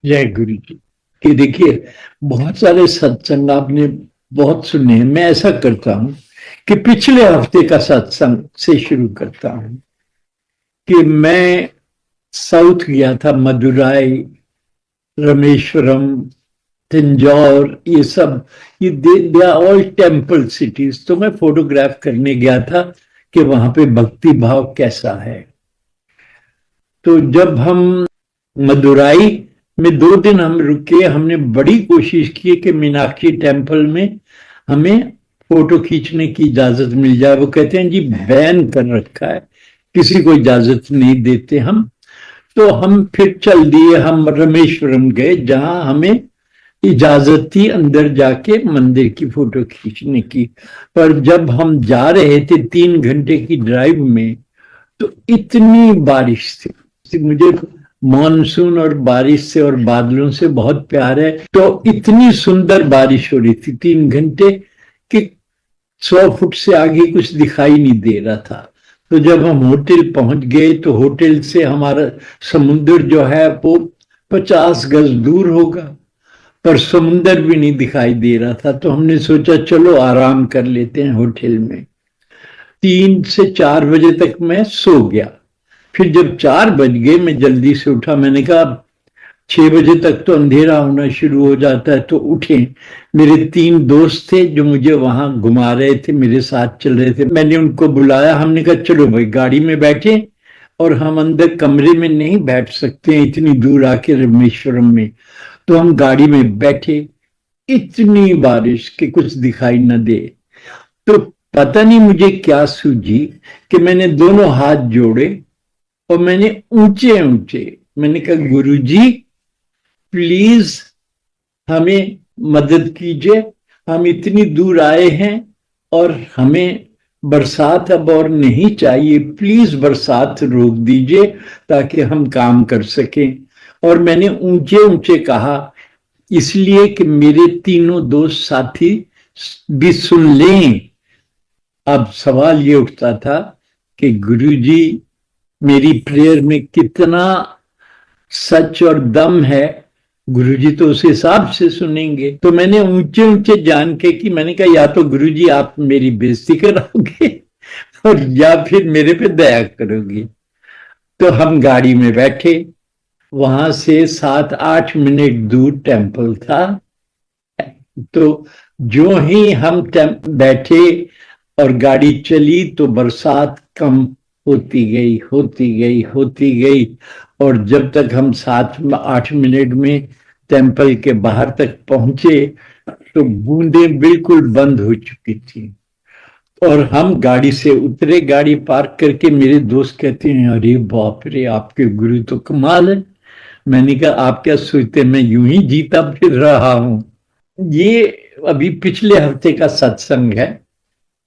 जय गुरु जी। कि देखिए, बहुत सारे सत्संग आपने बहुत सुने हैं। मैं ऐसा करता हूं कि पिछले हफ्ते का सत्संग से शुरू करता हूं कि मैं साउथ गया था, मदुराई, रामेश्वरम, तंजौर, ये सब, ये they are all temple cities. तो मैं फोटोग्राफ करने गया था कि वहां पे भक्ति भाव कैसा है। तो जब हम मदुराई में 2 दिन हम रुके, हमने बड़ी कोशिश की कि मीनाक्षी टेम्पल में हमें फोटो खींचने की इजाजत मिल जाए। वो कहते हैं जी बैन कर रखा है, किसी को इजाजत नहीं देते हम। तो हम फिर चल दिए, हम रामेश्वरम गए जहां हमें इजाजत थी अंदर जाके मंदिर की फोटो खींचने की। पर जब हम जा रहे थे 3 घंटे की ड्राइव में, तो इतनी बारिश थी। मुझे मानसून और बारिश से और बादलों से बहुत प्यार है। तो इतनी सुंदर बारिश हो रही थी 3 घंटे कि 100 फुट से आगे कुछ दिखाई नहीं दे रहा था। तो जब हम होटल पहुंच गए तो होटल से हमारा समुद्र जो है वो 50 गज दूर होगा, पर समुद्र भी नहीं दिखाई दे रहा था। तो हमने सोचा चलो आराम कर लेते हैं होटल में। 3 से 4 बजे तक मैं सो गया। फिर जब 4 बज गए मैं जल्दी से उठा। मैंने कहा 6 बजे तक तो अंधेरा होना शुरू हो जाता है, तो उठे। मेरे 3 दोस्त थे जो मुझे वहां घुमा रहे थे, मेरे साथ चल रहे थे। मैंने उनको बुलाया, हमने कहा चलो भाई गाड़ी में बैठे, और हम अंदर कमरे में नहीं बैठ सकते हैं इतनी दूर आके रामेश्वरम में। तो हम गाड़ी में बैठे, इतनी बारिश कि कुछ दिखाई न दे। तो पता नहीं मुझे क्या सूझी कि मैंने दोनों हाथ जोड़े और मैंने ऊंचे ऊंचे मैंने कहा गुरुजी प्लीज हमें मदद कीजिए, हम इतनी दूर आए हैं और हमें बरसात अब और नहीं चाहिए, प्लीज बरसात रोक दीजिए ताकि हम काम कर सकें। और मैंने ऊंचे ऊंचे कहा इसलिए कि मेरे तीनों दोस्त साथी भी सुन लें। अब सवाल ये उठता था कि गुरुजी मेरी प्रेयर में कितना सच और दम है, गुरुजी तो उस हिसाब से सुनेंगे। तो मैंने ऊंचे ऊंचे जान के कि मैंने कहा या तो गुरुजी आप मेरी बेइज्जती कराओगे और या फिर मेरे पे दया करोगे। तो हम गाड़ी में बैठे, वहां से 7-8 मिनट दूर टेम्पल था। तो जो ही हम बैठे और गाड़ी चली तो बरसात कम होती गई, होती गई, होती गई। और जब तक हम 7-8 मिनट में टेम्पल के बाहर तक पहुंचे तो बूंदें बिल्कुल बंद हो चुकी थी। और हम गाड़ी से उतरे, गाड़ी पार्क करके। मेरे दोस्त कहते हैं अरे बाप रे आपके गुरु तो कमाल है। मैंने कहा आप क्या सोचते, मैं यूं ही जीता फिर रहा हूं। ये अभी पिछले हफ्ते का सत्संग है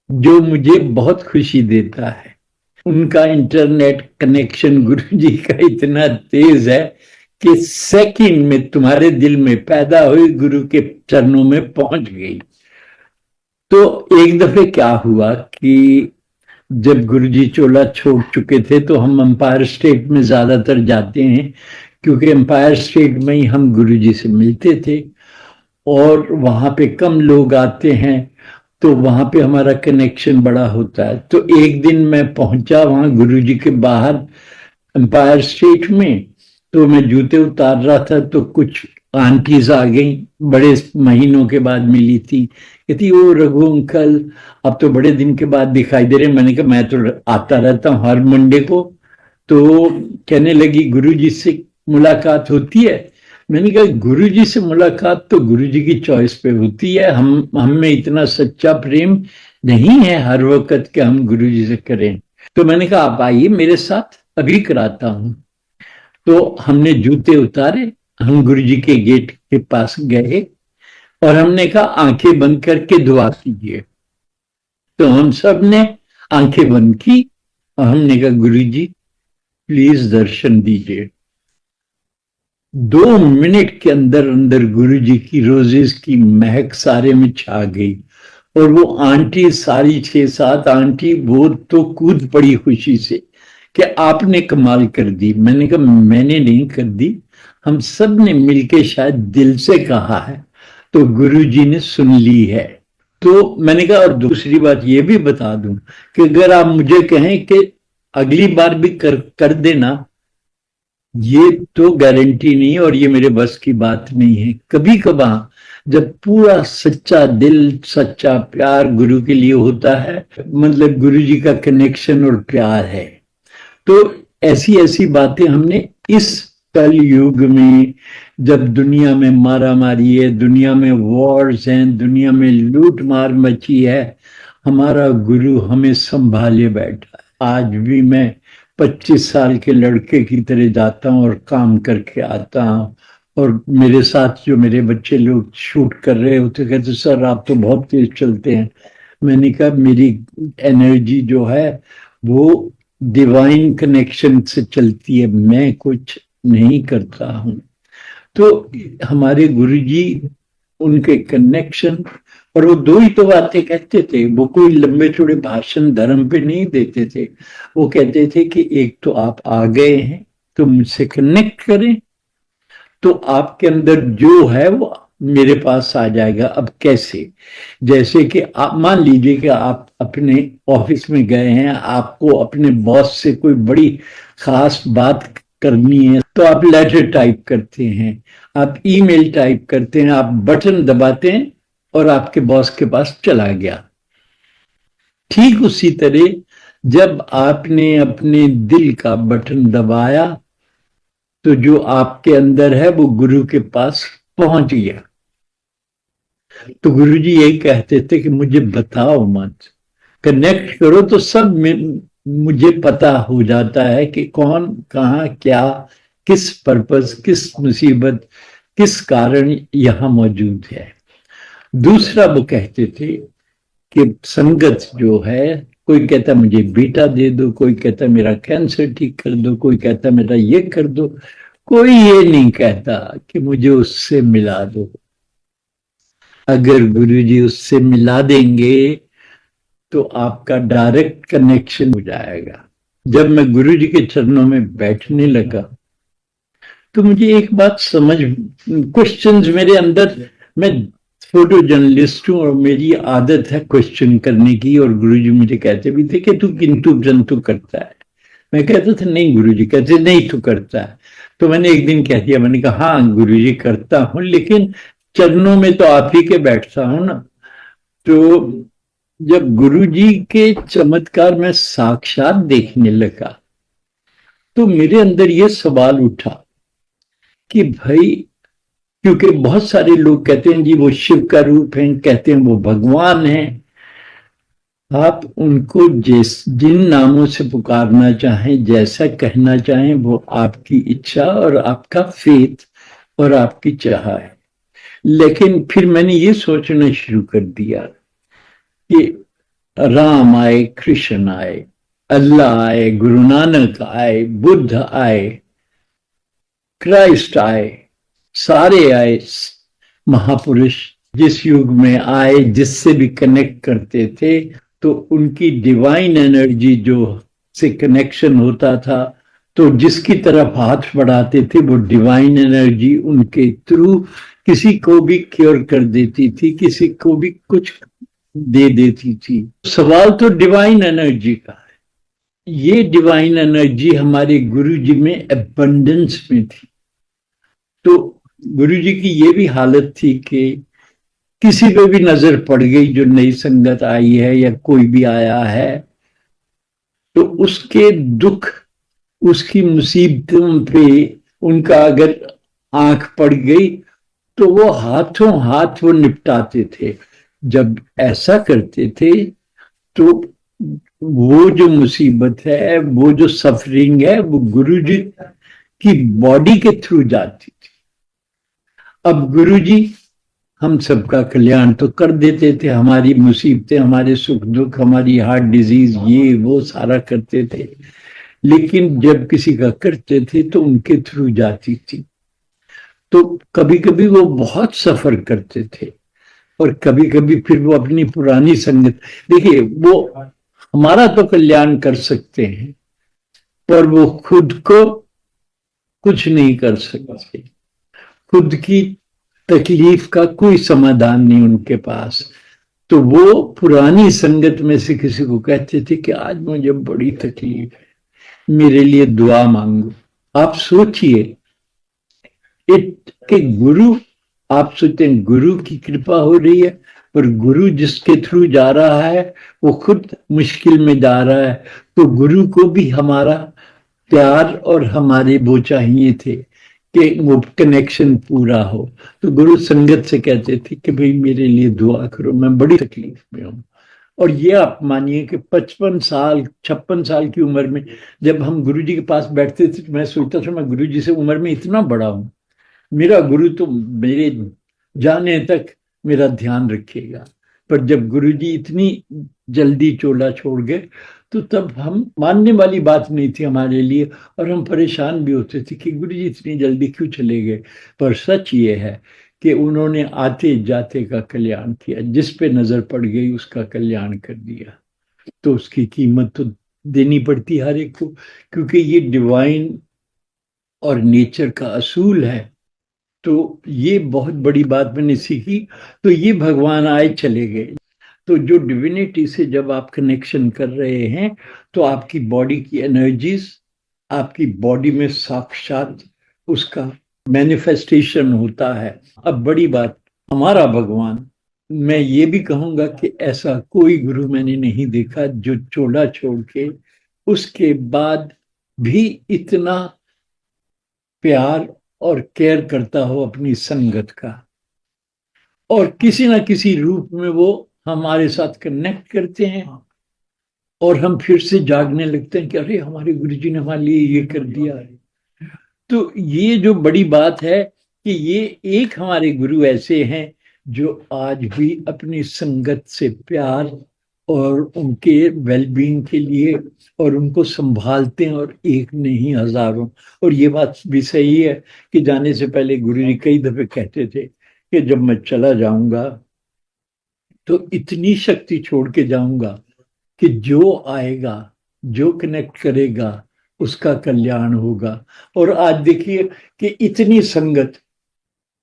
जो मुझे बहुत खुशी देता है। उनका इंटरनेट कनेक्शन गुरुजी का इतना तेज है कि सेकंड में तुम्हारे दिल में पैदा हुई गुरु के चरणों में पहुंच गई। तो एक दफे क्या हुआ कि जब गुरुजी चोला छोड़ चुके थे तो हम एम्पायर स्टेट में ज्यादातर जाते हैं, क्योंकि एम्पायर स्टेट में ही हम गुरुजी से मिलते थे और वहां पे कम लोग आते हैं, तो वहां पे हमारा कनेक्शन बड़ा होता है। तो एक दिन मैं पहुंचा वहां गुरुजी के बाहर एम्पायर स्टेट में। तो मैं जूते उतार रहा था तो कुछ आंटीज आ गई, बड़े महीनों के बाद मिली थी। कहती ओ रघु अंकल अब तो बड़े दिन के बाद दिखाई दे रहे। मैंने कहा मैं तो आता रहता हूँ हर मंडे को। तो कहने लगी गुरुजी से मुलाकात होती है। मैंने कहा गुरुजी से मुलाकात तो गुरुजी की चॉइस पे होती है, हम में इतना सच्चा प्रेम नहीं है हर वक्त कि हम गुरुजी से करें। तो मैंने कहा आप आइए मेरे साथ, अभी कराता हूं। तो हमने जूते उतारे, हम गुरुजी के गेट के पास गए और हमने कहा आंखें बंद करके दुआ कीजिए। तो हम सब ने आंखें बंद की और हमने कहा गुरुजी प्लीज दर्शन दीजिए। 2 मिनट के अंदर अंदर गुरुजी की रोजेस की महक सारे में छा गई। और वो आंटी सारी 6-7 आंटी वो तो कूद पड़ी खुशी से कि आपने कमाल कर दी। मैंने कहा मैंने नहीं कर दी, हम सब ने मिलके शायद दिल से कहा है, तो गुरुजी ने सुन ली है। तो मैंने कहा, और दूसरी बात ये भी बता दूं कि अगर आप मुझे कहें कि अगली बार भी कर देना, ये तो गारंटी नहीं है और ये मेरे बस की बात नहीं है। कभी कभार जब पूरा सच्चा दिल, सच्चा प्यार गुरु के लिए होता है, मतलब गुरु जी का कनेक्शन और प्यार है, तो ऐसी ऐसी बातें हमने इस कल युग में, जब दुनिया में मारा मारी है, दुनिया में वॉर्स हैं, दुनिया में लूट मार मची है, हमारा गुरु हमें संभाले बैठा है। आज भी मैं 25 साल के लड़के की तरह जाता हूँ और काम करके आता हूँ, और मेरे साथ जो मेरे बच्चे लोग शूट कर रहे होते, कहते सर आप तो बहुत तेज चलते हैं। मैंने कहा मेरी एनर्जी जो है वो डिवाइन कनेक्शन से चलती है, मैं कुछ नहीं करता हूं। तो हमारे गुरुजी, उनके कनेक्शन, और वो दो ही तो बातें कहते थे, वो कोई लंबे चौड़े भाषण धर्म पे नहीं देते थे। वो कहते थे कि एक तो आप आ गए हैं तो मुझसे कनेक्ट करें, तो आपके अंदर जो है वो मेरे पास आ जाएगा। अब कैसे? जैसे कि आप मान लीजिए कि आप अपने ऑफिस में गए हैं, आपको अपने बॉस से कोई बड़ी खास बात करनी है, तो आप लेटर टाइप करते हैं, आप ईमेल टाइप करते हैं, आप बटन दबाते हैं और आपके बॉस के पास चला गया। ठीक उसी तरह जब आपने अपने दिल का बटन दबाया तो जो आपके अंदर है वो गुरु के पास पहुंच गया। तो गुरुजी यही कहते थे कि मुझे बताओ मत, कनेक्ट करो तो सब मुझे पता हो जाता है कि कौन कहाँ क्या, किस पर्पस, किस मुसीबत, किस कारण यहां मौजूद है। दूसरा वो कहते थे कि संगत जो है, कोई कहता मुझे बेटा दे दो, कोई कहता मेरा कैंसर ठीक कर दो, कोई कहता मेरा ये कर दो, कोई ये नहीं कहता कि मुझे उससे मिला दो। अगर गुरुजी उससे मिला देंगे तो आपका डायरेक्ट कनेक्शन हो जाएगा। जब मैं गुरुजी के चरणों में बैठने लगा तो मुझे एक बात समझ, क्वेश्चंस मेरे अंदर, मैं फोटो जर्नलिस्ट हूं और मेरी आदत है क्वेश्चन करने की, और गुरुजी मुझे कहते भी थे कि तू किंतु जंतु करता है। मैं कहता था नहीं गुरुजी, कहते नहीं तू करता है। तो मैंने एक दिन कह दिया, मैंने कहा हाँ गुरुजी करता हूं, लेकिन चरणों में तो आप ही के बैठता हूं ना। तो जब गुरुजी के चमत्कार में साक्षात देखने लगा तो मेरे अंदर ये सवाल उठा कि भाई, क्योंकि बहुत सारे लोग कहते हैं जी वो शिव का रूप है, कहते हैं वो भगवान है, आप उनको जिन नामों से पुकारना चाहें, जैसा कहना चाहें, वो आपकी इच्छा और आपका फेथ और आपकी चाह है। लेकिन फिर मैंने ये सोचना शुरू कर दिया कि राम आए, कृष्ण आए, अल्लाह आए, गुरु नानक आए, बुद्ध आए, क्राइस्ट आए, सारे आए महापुरुष जिस युग में आए, जिससे भी कनेक्ट करते थे, तो उनकी डिवाइन एनर्जी जो से कनेक्शन होता था, तो जिसकी तरफ हाथ बढ़ाते थे वो डिवाइन एनर्जी उनके थ्रू किसी को भी क्योर कर देती थी, किसी को भी कुछ दे देती थी। सवाल तो डिवाइन एनर्जी का है। ये डिवाइन एनर्जी हमारे गुरु जी में एबंडेंस में थी। तो गुरु जी की ये भी हालत थी कि किसी पे भी नजर पड़ गई, जो नई संगत आई है या कोई भी आया है, तो उसके दुख, उसकी मुसीबतों पे उनका अगर आंख पड़ गई तो वो हाथों हाथ वो निपटाते थे। जब ऐसा करते थे तो वो जो मुसीबत है, वो जो सफरिंग है, वो गुरुजी की बॉडी के थ्रू जाती थी। अब गुरुजी हम सबका कल्याण तो कर देते थे, हमारी मुसीबतें, हमारे सुख दुख, हमारी हार्ट डिजीज, ये वो सारा करते थे, लेकिन जब किसी का करते थे तो उनके थ्रू जाती थी। तो कभी कभी वो बहुत सफर करते थे और कभी कभी फिर वो अपनी पुरानी संगत, देखिए वो हमारा तो कल्याण कर सकते हैं पर वो खुद को कुछ नहीं कर सकते, खुद की तकलीफ का कोई समाधान नहीं उनके पास। तो वो पुरानी संगत में से किसी को कहते थे कि आज मुझे बड़ी तकलीफ है, मेरे लिए दुआ मांगो। आप सोचिए, के गुरु, आप सोचते हैं गुरु की कृपा हो रही है, पर गुरु जिसके थ्रू जा रहा है वो खुद मुश्किल में जा रहा है, तो गुरु को भी हमारा प्यार और हमारे वो चाहिए थे कि वो कनेक्शन पूरा हो। तो गुरु संगत से कहते थे कि भाई मेरे लिए दुआ करो, मैं बड़ी तकलीफ में हूँ। और ये आप मानिए कि 55 साल 56 साल की उम्र में जब हम गुरु जी के पास बैठते थे तो मैं सोचता था मैं गुरु जी से उम्र में इतना बड़ा हूँ, मेरा गुरु तो मेरे जाने तक मेरा ध्यान रखेगा। पर जब गुरु जी इतनी जल्दी चोला छोड़ गए तो तब हम मानने वाली बात नहीं थी हमारे लिए, और हम परेशान भी होते थे कि गुरु जी इतनी जल्दी क्यों चले गए। पर सच ये है कि उन्होंने आते जाते का कल्याण किया, जिस पे नजर पड़ गई उसका कल्याण कर दिया। तो उसकी कीमत तो देनी पड़ती हर एक को, क्योंकि ये डिवाइन और नेचर का असूल है। तो ये बहुत बड़ी बात मैंने सीखी। तो ये भगवान आए चले गए, तो जो डिविनिटी से जब आप कनेक्शन कर रहे हैं तो आपकी बॉडी की एनर्जीज आपकी बॉडी में साक्षात उसका मैनिफेस्टेशन होता है। अब बड़ी बात, हमारा भगवान, मैं ये भी कहूंगा कि ऐसा कोई गुरु मैंने नहीं देखा जो चोला छोड़ के उसके बाद भी इतना प्यार और केयर करता हो अपनी संगत का, और किसी ना किसी रूप में वो हमारे साथ कनेक्ट करते हैं और हम फिर से जागने लगते हैं कि अरे हमारे गुरुजी ने हमारे लिए ये कर दिया है। तो ये जो बड़ी बात है कि ये एक हमारे गुरु ऐसे हैं जो आज भी अपनी संगत से प्यार और उनके वेलबींग के लिए और उनको संभालते हैं, और एक नहीं हजारों। और ये बात भी सही है कि जाने से पहले गुरु जी कई दफे कहते थे कि जब मैं चला जाऊंगा तो इतनी शक्ति छोड़ के जाऊंगा कि जो आएगा, जो कनेक्ट करेगा, उसका कल्याण होगा। और आज देखिए कि इतनी संगत,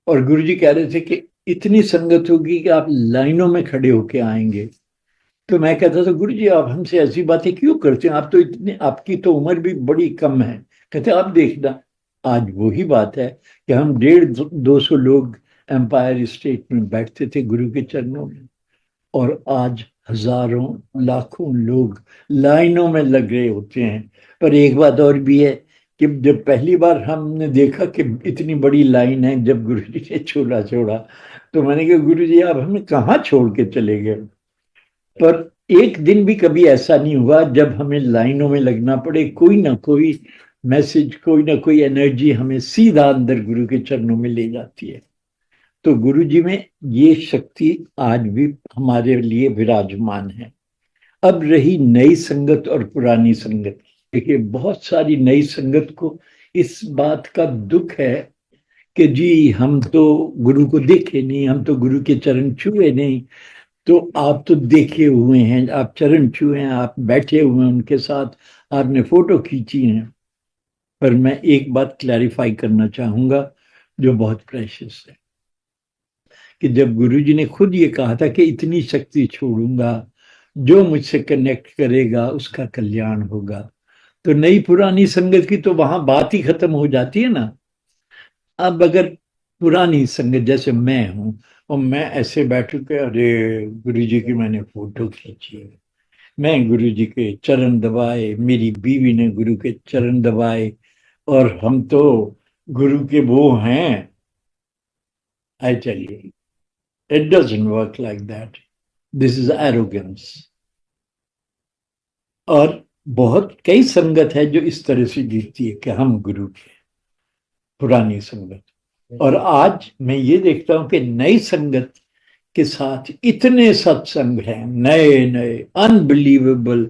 और गुरुजी कह रहे थे कि इतनी संगत होगी कि आप लाइनों में खड़े होके आएंगे। तो मैं कहता था गुरुजी आप हमसे ऐसी बातें क्यों करते हैं, आप तो इतने, आपकी तो उम्र भी बड़ी कम है। कहते आप देखना, आज वही बात है कि हम 150-200 लोग एम्पायर स्टेट में बैठते थे गुरु के चरणों में, और आज हजारों लाखों लोग लाइनों में लग रहे होते हैं। पर एक बात और भी है कि जब पहली बार हमने देखा कि इतनी बड़ी लाइन है, जब गुरुजी ने छोला छोड़ा, तो मैंने कहा गुरुजी आप हमें कहाँ छोड़ के चले गए। पर एक दिन भी कभी ऐसा नहीं हुआ जब हमें लाइनों में लगना पड़े, कोई ना कोई मैसेज, कोई ना कोई एनर्जी हमें सीधा अंदर गुरु के चरणों में ले जाती है। तो गुरु जी में ये शक्ति आज भी हमारे लिए विराजमान है। अब रही नई संगत और पुरानी संगत, देखिए बहुत सारी नई संगत को इस बात का दुख है कि जी हम तो गुरु को देखे नहीं, हम तो गुरु के चरण छुए नहीं। तो आप तो देखे हुए हैं, आप चरण छुए हैं, आप बैठे हुए हैं उनके साथ, आपने फोटो खींची है। पर मैं एक बात क्लैरिफाई करना चाहूंगा जो बहुत प्रेशियस है, कि जब गुरुजी ने खुद ये कहा था कि इतनी शक्ति छोड़ूंगा, जो मुझसे कनेक्ट करेगा उसका कल्याण होगा, तो नई पुरानी संगत की तो वहां बात ही खत्म हो जाती है ना। अब अगर पुरानी संगत जैसे मैं हूं और मैं ऐसे बैठू के अरे गुरुजी की मैंने फोटो खींची, मैं गुरुजी के चरण दबाए, मेरी बीवी ने गुरु के चरण दबाए, और हम तो गुरु के वो हैं, I tell you it doesn't work like that. This is arrogance. और बहुत कई संगत है जो इस तरह से जीतती है कि हम गुरु के, पुरानी संगत। और आज मैं ये देखता हूं कि नई संगत के साथ इतने सत्संग हैं, नए नए अनबिलीवेबल।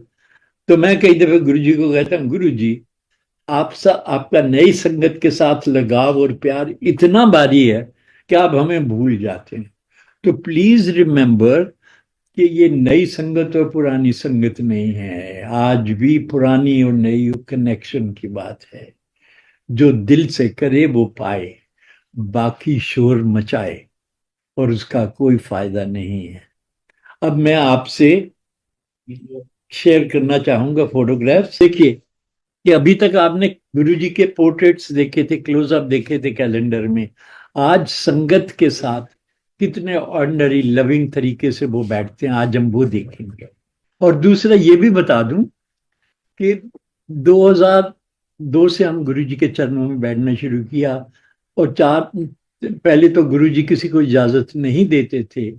तो मैं कई दफे गुरु जी को कहता हूँ गुरु जी आपका नई संगत के साथ लगाव और प्यार इतना भारी है कि आप हमें भूल जाते हैं। तो प्लीज रिमेंबर कि ये नई संगत और पुरानी संगत नहीं है, आज भी पुरानी और नई कनेक्शन की बात है। जो दिल से करे वो पाए, बाकी शोर मचाए और उसका कोई फायदा नहीं है। अब मैं आपसे शेयर करना चाहूंगा फोटोग्राफ्स। देखिए कि अभी तक आपने गुरुजी के पोर्ट्रेट्स देखे थे, क्लोजअप देखे थे कैलेंडर में। आज संगत के साथ कितने ऑर्डिनरी लविंग तरीके से वो बैठते हैं, आज हम वो देखेंगे। और दूसरा ये भी बता दूं कि 2002 से हम गुरुजी के चरणों में बैठना शुरू किया। और चार पहले तो गुरुजी किसी को इजाजत नहीं देते थे।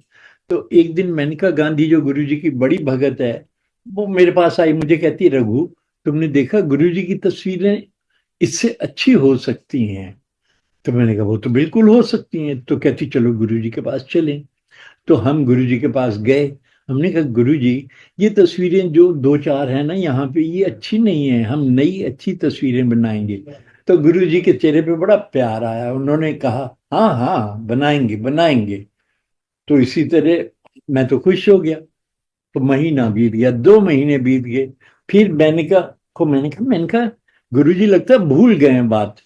तो एक दिन मेनका गांधी जो गुरुजी की बड़ी भगत है, वो मेरे पास आई, मुझे कहती, रघु तुमने देखा गुरुजी की तस्वीरें इससे अच्छी हो सकती हैं। तो मैंने कहा वो तो बिल्कुल हो सकती हैं। तो कहती चलो गुरुजी के पास चलें। तो हम गुरुजी के पास गए। हमने कहा गुरुजी ये तस्वीरें जो दो चार है ना यहाँ पे, ये अच्छी नहीं है, हम नई अच्छी तस्वीरें बनाएंगे। तो गुरुजी के चेहरे पे बड़ा प्यार आया, उन्होंने कहा हाँ हाँ बनाएंगे बनाएंगे। तो इसी तरह मैं तो खुश हो गया। तो महीना बीत गया, 2 महीने बीत गए। फिर मैंने कहा गुरुजी लगता है भूल गए हैं बात।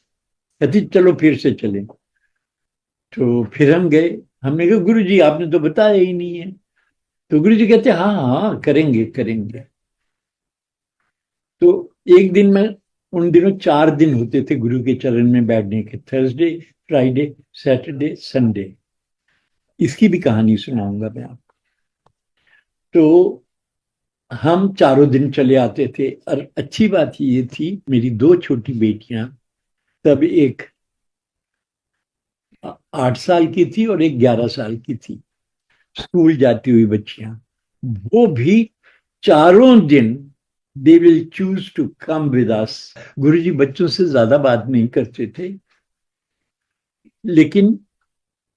कहती चलो फिर से चलें। तो फिर हम गए। हमने कहा गुरुजी आपने तो बताया ही नहीं है। तो गुरुजी कहते हाँ हाँ करेंगे करेंगे। तो एक दिन मैं, उन दिनों 4 दिन होते थे गुरु के चरण में बैठने के, थर्सडे, फ्राइडे, सैटरडे, संडे। इसकी भी कहानी सुनाऊंगा मैं आपको। तो हम चारों दिन चले आते थे। और अच्छी बात ये थी, मेरी 2 छोटी बेटियां, तब एक 8 साल की थी और एक 11 साल की थी, स्कूल जाती हुई बच्चियां। वो भी चारों दिन they will choose to come with us. Guruji बच्चों से ज्यादा बात नहीं करते थे, लेकिन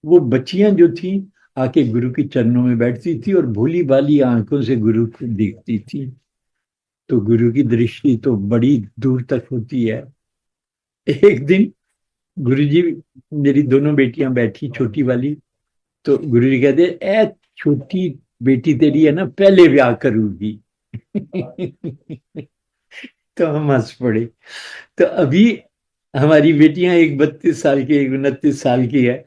वो बच्चियां जो थी आके गुरु के चरणों में बैठती थी और भोली भाली आंखों से गुरु को देखती थी। तो गुरु की दृष्टि तो बड़ी दूर तक होती है। एक दिन गुरुजी, मेरी दोनों बेटियां बैठी, छोटी वाली, तो गुरुजी कहते ए छोटी बेटी तेरी है ना पहले ब्याह करूंगी। तो हम हंस पड़े। तो अभी हमारी बेटियां, एक 32 साल की, एक 29 साल की है।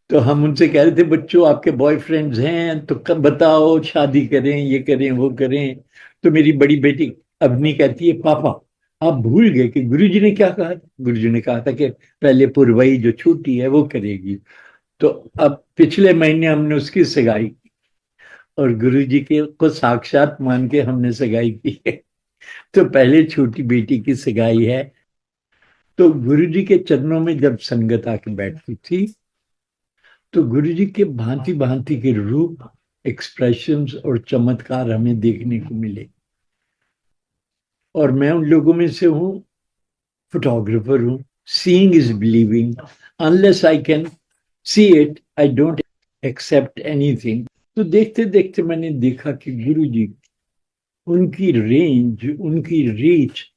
तो हम उनसे कह रहे थे बच्चों आपके बॉयफ्रेंड्स हैं तो कब बताओ, शादी करें, ये करें वो करें। तो मेरी बड़ी बेटी अवनी कहती है पापा आप भूल गए कि गुरुजी ने क्या कहा था। गुरुजी ने कहा था कि पहले पुरवई जो छोटी है वो करेगी। तो अब पिछले महीने हमने उसकी सगाई की और गुरुजी के को साक्षात मान के हमने सगाई की है। तो पहले छोटी बेटी की सगाई है। तो गुरुजी के चरणों में जब संगत आके बैठती थी तो गुरुजी के भांति भांति के रूप, एक्सप्रेशंस और चमत्कार हमें देखने को मिले। और मैं उन लोगों में से हूं, फोटोग्राफर हूं। Seeing is believing, unless I can see it I don't accept anything. तो देखते देखते मैंने देखा कि गुरुजी, उनकी रेंज, उनकी रीच,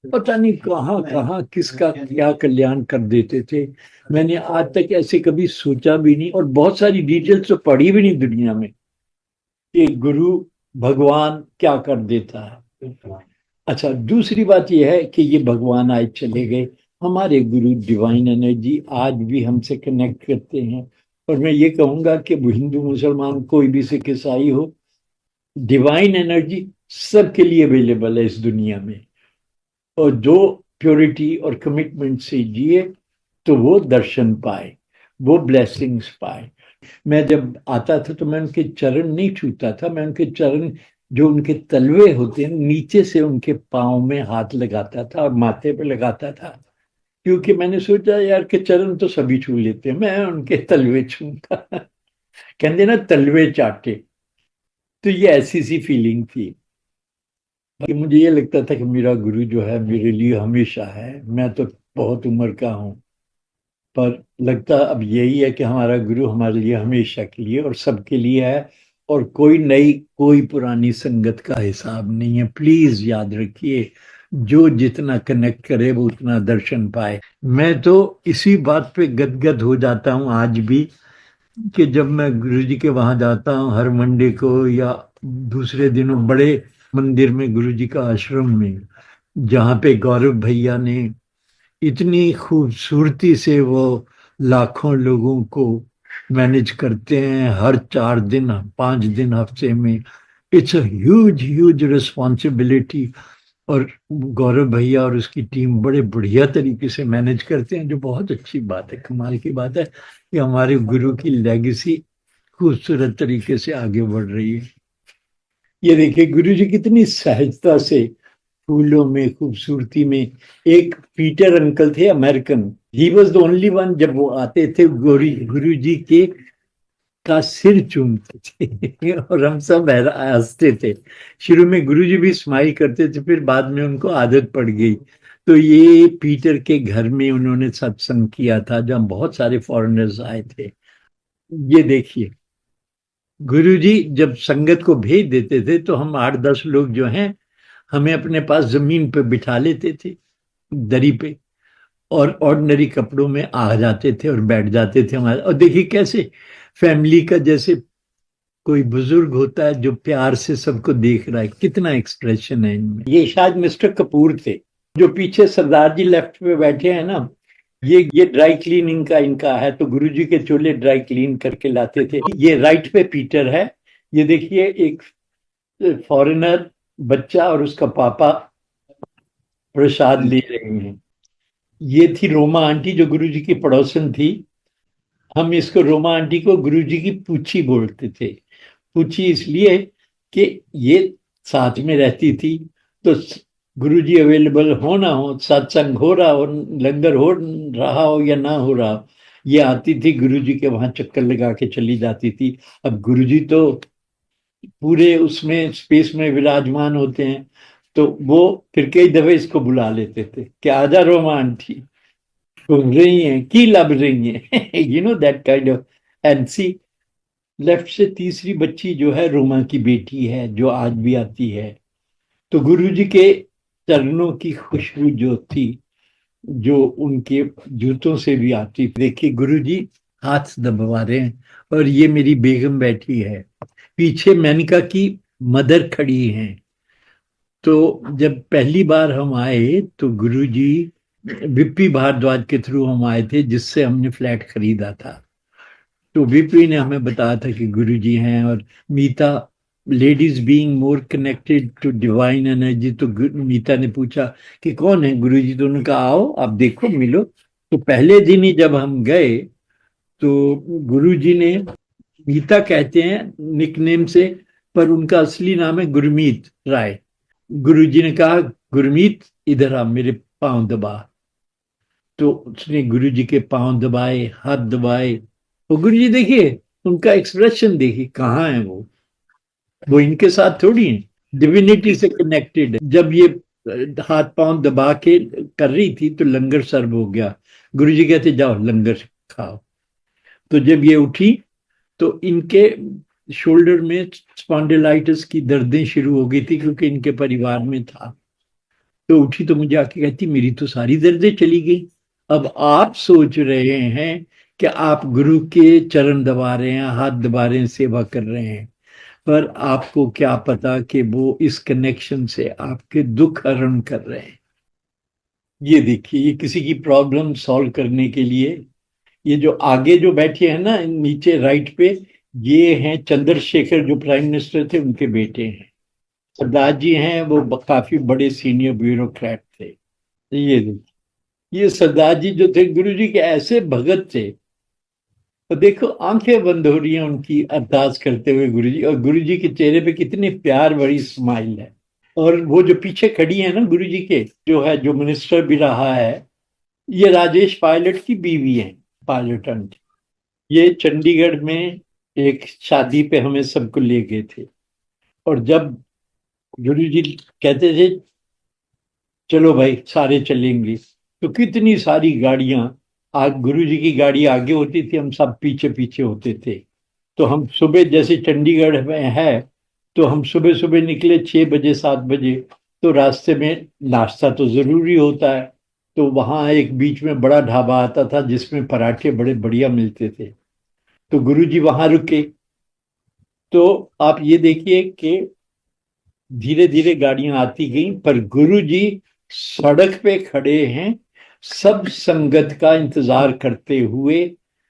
पता नहीं कहाँ कहाँ किसका क्या कल्याण कर देते थे। मैंने आज तक ऐसे कभी सोचा भी नहीं, और बहुत सारी डिटेल्स तो पढ़ी भी नहीं दुनिया में कि गुरु भगवान क्या कर देता है। अच्छा, दूसरी बात यह है कि ये भगवान आज चले गए, हमारे गुरु डिवाइन एनर्जी आज भी हमसे कनेक्ट करते हैं। और मैं ये कहूंगा कि वो हिंदू मुसलमान कोई भी सिख ईसाई हो, डिवाइन एनर्जी सबके लिए अवेलेबल है इस दुनिया में। और जो प्योरिटी और कमिटमेंट से जिए तो वो दर्शन पाए, वो ब्लेसिंग्स पाए। मैं जब आता था तो मैं उनके चरण नहीं छूता था, मैं उनके चरण, जो उनके तलवे होते हैं, नीचे से उनके पाँव में हाथ लगाता था और माथे पे लगाता था। क्योंकि मैंने सोचा यार के चरण तो सभी छू लेते हैं, मैं उनके तलवे छूंगा। कहते ना तलवे चाटे। तो ये ऐसी सी फीलिंग थी कि मुझे ये लगता था कि मेरा गुरु जो है मेरे लिए हमेशा है। मैं तो बहुत उम्र का हूँ, पर लगता अब यही है कि हमारा गुरु हमारे लिए हमेशा के लिए और सबके लिए है। और कोई नई कोई पुरानी संगत का हिसाब नहीं है। प्लीज याद रखिए, जो जितना कनेक्ट करे वो उतना दर्शन पाए। मैं तो इसी बात पे गदगद हो जाता हूँ आज भी कि जब मैं गुरु जी के वहां जाता हूँ हर मंडे को या दूसरे दिनों, बड़े मंदिर में गुरु जी का आश्रम में, जहाँ पे गौरव भैया ने इतनी खूबसूरती से वो लाखों लोगों को मैनेज करते हैं हर 4 दिन 5 दिन हफ्ते में। It's a huge huge responsibility. और गौरव भैया और उसकी टीम बड़े बढ़िया तरीके से मैनेज करते हैं, जो बहुत अच्छी बात है, कमाल की बात है कि हमारे गुरु की लेगेसी खूबसूरत तरीके से आगे बढ़ रही है। ये देखिए गुरु जी कितनी सहजता से फूलों में खूबसूरती में। एक पीटर अंकल थे American, he was the only one, जब वो आते थे गुरु जी के का सिर चूमते थे और हम सब हंसते थे। शुरू में गुरुजी भी स्माइल करते थे, फिर बाद में उनको आदत पड़ गई। तो ये पीटर के घर में उन्होंने सत्संग किया था जहाँ बहुत सारे फॉरेनर्स आए थे। ये देखिए गुरुजी जब संगत को भेज देते थे तो हम 8-10 लोग जो हैं हमें अपने पास जमीन पे बिठा लेते थे, दरी पे, और ऑर्डिनरी कपड़ों में आ जाते थे और बैठ जाते थे हमारे। और देखिए कैसे फैमिली का जैसे कोई बुजुर्ग होता है जो प्यार से सबको देख रहा है, कितना एक्सप्रेशन है इनमें। ये शायद मिस्टर कपूर थे। जो पीछे सरदार जी लेफ्ट पे बैठे हैं ना, ये ड्राई क्लीनिंग का इनका है, तो गुरुजी के चोले ड्राई क्लीन करके लाते थे। ये राइट पे पीटर है। ये देखिए एक फॉरेनर बच्चा और उसका पापा प्रसाद ले रहे हैं। ये थी रोमा आंटी जो गुरुजी की पड़ोसन थी। हम इसको रोमा आंटी को गुरुजी की पूछी बोलते थे। पूछी इसलिए कि ये साथ में रहती थी, तो गुरुजी अवेलेबल हो ना हो, सत्संग हो रहा हो, लंगर हो रहा हो या ना हो रहा हो, ये आती थी गुरुजी के वहां चक्कर लगा के चली जाती थी। अब गुरुजी तो पूरे उसमें स्पेस में विराजमान होते हैं, तो वो फिर कई दफे इसको बुला लेते थे कि आजा रोमा आंटी, घूम रही हैं की लब रही हैं you know that kind of. And see left से तीसरी बच्ची जो है रोमा की बेटी है, जो आज भी आती है। तो गुरुजी के चरणों की खुशबू जो थी, जो उनके जूतों से भी आती, देखिए गुरुजी हाथ दबवा रहे हैं। और ये मेरी बेगम बैठी है, पीछे मेनका की मदर खड़ी हैं। तो जब पहली बार हम आए तो गुरुजी विप्पी भारद्वाज के थ्रू हम आए थे, जिससे हमने फ्लैट खरीदा था। तो विपी ने हमें बताया था कि गुरुजी हैं। और Meeta, ladies being more connected to divine energy, तो मीता ने पूछा कि कौन है गुरुजी, तो उन्होंने कहा आओ आप देखो मिलो। तो पहले दिन ही जब हम गए तो गुरुजी ने, मीता कहते हैं निकनेम से, पर उनका असली नाम है गुरमीत राय। गुरुजी ने कहा गुरमीत इधर आ, मेरे पांव दबा। तो उसने गुरुजी के पांव दबाए, हाथ दबाए। वो गुरुजी देखिए, उनका एक्सप्रेशन देखिए, कहाँ है वो इनके साथ थोड़ी है, डिविनिटी से कनेक्टेड है। जब ये हाथ पांव दबा के कर रही थी तो लंगर सर्व हो गया। गुरुजी कहते जाओ लंगर खाओ। तो जब ये उठी तो इनके शोल्डर में स्पॉन्डिलाइटिस की दर्दें शुरू हो गई थी, क्योंकि इनके परिवार में था। तो उठी तो मुझे आके कहती मेरी तो सारी दर्दें चली गई। अब आप सोच रहे हैं कि आप गुरु के चरण दबा रहे हैं, हाथ दबा रहे हैं, सेवा कर रहे हैं, पर आपको क्या पता कि वो इस कनेक्शन से आपके दुख हरण कर रहे हैं। ये देखिए, ये किसी की प्रॉब्लम सॉल्व करने के लिए। ये जो आगे जो बैठे हैं ना नीचे राइट पे, ये हैं चंद्रशेखर जो प्राइम मिनिस्टर थे, उनके बेटे हैं। सरदार जी हैं, वो काफी बड़े सीनियर ब्यूरोक्रेट थे। ये देखिए, ये सरदार जी जो थे गुरु जी के ऐसे भगत थे। तो देखो आंखें बंद हो रही हैं उनकी अरदास करते हुए गुरु जी, और गुरु जी के चेहरे पे कितनी प्यार भरी स्माइल है। और वो जो पीछे खड़ी है ना गुरु जी के, जो है जो मिनिस्टर भी रहा है, ये राजेश पायलट की बीवी है, पायलट आंटी। ये चंडीगढ़ में एक शादी पे हमें सबको ले गए थे। और जब गुरु जी कहते थे चलो भाई सारे चलेंगे, तो कितनी सारी गाड़ियां, आज गुरु जी की गाड़ी आगे होती थी, हम सब पीछे पीछे होते थे। तो हम सुबह जैसे चंडीगढ़ में है, तो हम सुबह सुबह निकले 6 बजे 7 बजे। तो रास्ते में नाश्ता तो जरूरी होता है, तो वहां एक बीच में बड़ा ढाबा आता था जिसमें पराठे बड़े बढ़िया मिलते थे। तो गुरुजी वहां रुके। तो आप ये देखिए कि धीरे धीरे गाड़ियां आती गई, पर गुरुजी सड़क पे खड़े हैं सब संगत का इंतजार करते हुए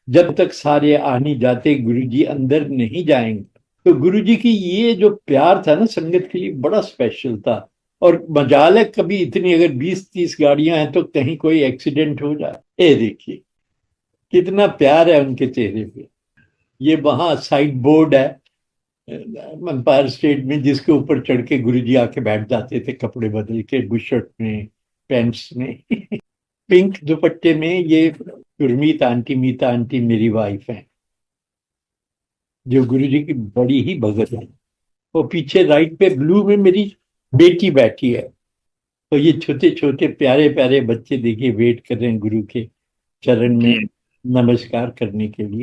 जब तक सारे आ नहीं जाते गुरुजी अंदर नहीं जाएंगे। तो गुरुजी की ये जो प्यार था ना संगत के लिए बड़ा स्पेशल था। और मजाल है कभी इतनी अगर 20-30 गाड़ियां हैं तो कहीं कोई एक्सीडेंट हो जाए, ये देखिए कितना प्यार है उनके चेहरे पे। ये वहां साइड बोर्ड है एम्पायर स्टेट में, जिसके ऊपर चढ़ के गुरुजी आके बैठ जाते थे कपड़े बदल के, बुशर्ट में, पैंट्स में। पिंक दुपट्टे में ये गुरमीत आंटी, मीता आंटी मेरी वाइफ है, जो गुरुजी की बड़ी ही भगत है। वो पीछे राइट पे ब्लू में मेरी बेटी बैठी है। तो ये छोटे छोटे प्यारे प्यारे बच्चे देखिए वेट कर रहे हैं गुरु के चरण में नमस्कार करने के लिए।